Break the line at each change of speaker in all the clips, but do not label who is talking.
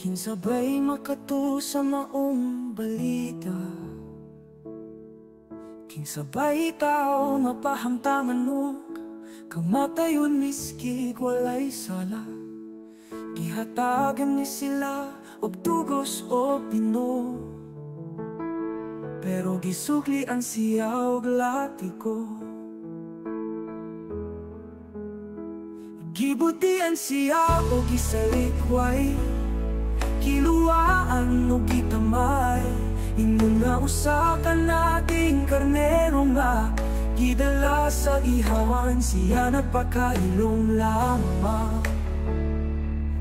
Kinsabay makato sa maong balita, kinsabay tao mapahamtangan mo, kamatayon miski walay sala. Gihatagan ni sila og tugos o pino, pero gisuklian siya og latiko. Gibutian siya og gisalikway, kiluwaan o gitamay. Ingon nga usa ka nating karnero nga gidala sa ihawan, siya nagpakailong lamang.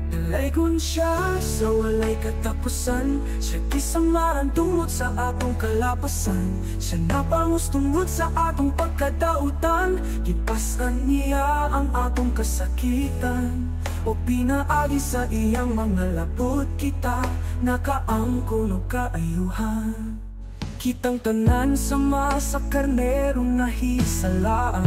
Dalaygon siya sa walay katapusan, siya kisamaran tungod sa atong kalapasan. Siya napangus tungod sa atong pagkadautan, gipasan niya ang atong kasakitan. O pinaagi sa iyang mga labot, kita nakaangkon o kaayuhan. Kitang tanan sama sa karnerong nahisalaak,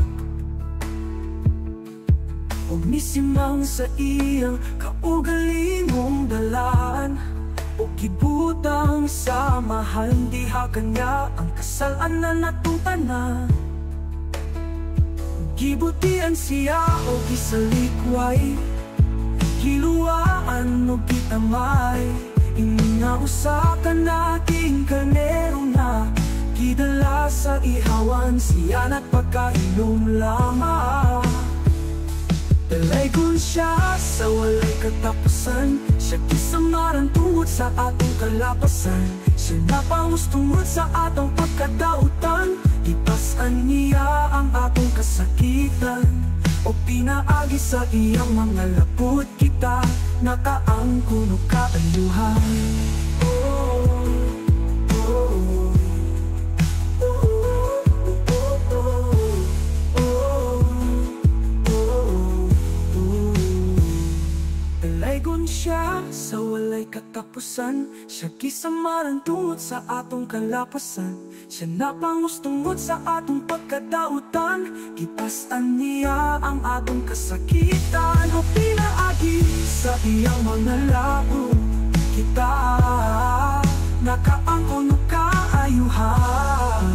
og misimang sa iyang kaugalingong dalaan. O gibutang sa mahal, diha kanya ang kasalanan natong tanan. Gibutian siya o gisalikway, kiluwaan o gitamay. Ingon nga usa ka nating karnero na gidala sa ihawan, siya nagpakailong lamang. Dalaygon siya sa walay katapusan, siya kisamaran tungod sa atong kalapasan. Siya napangus tungod sa atong pagkadautan, ipasan niya ang atong kasakitan. O pinaagi sa iyang mga labot, kita nakaangkon o kaayuhan. Dalaygon siya sa walay katapusan, siya kisamaran tungod sa atong kalapasan. Siya napangus tungod sa atong pagkadautan, gipasan niya ang atong kasakitan. O pinaagi sa iyang mga labo, kita nakaangkon o kaayuhan.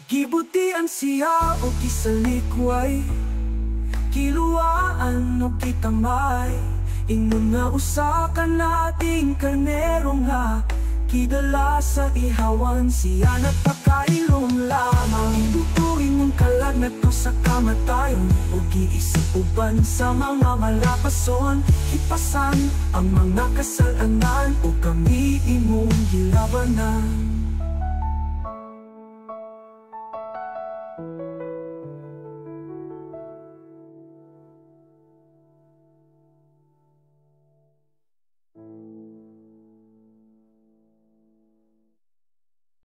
Gibutian siya o gisalikway, kiluwaan o gitamay. Ingon nga usa ka nating karnero nga gidala sa ihawan, siya nagpakailong lamang. Ibutuin mong kalagnat ko sa kamatayon, o giisip uban sa mga malapason. Ipasan ang mga kasalanan, o kami imong gilabanan.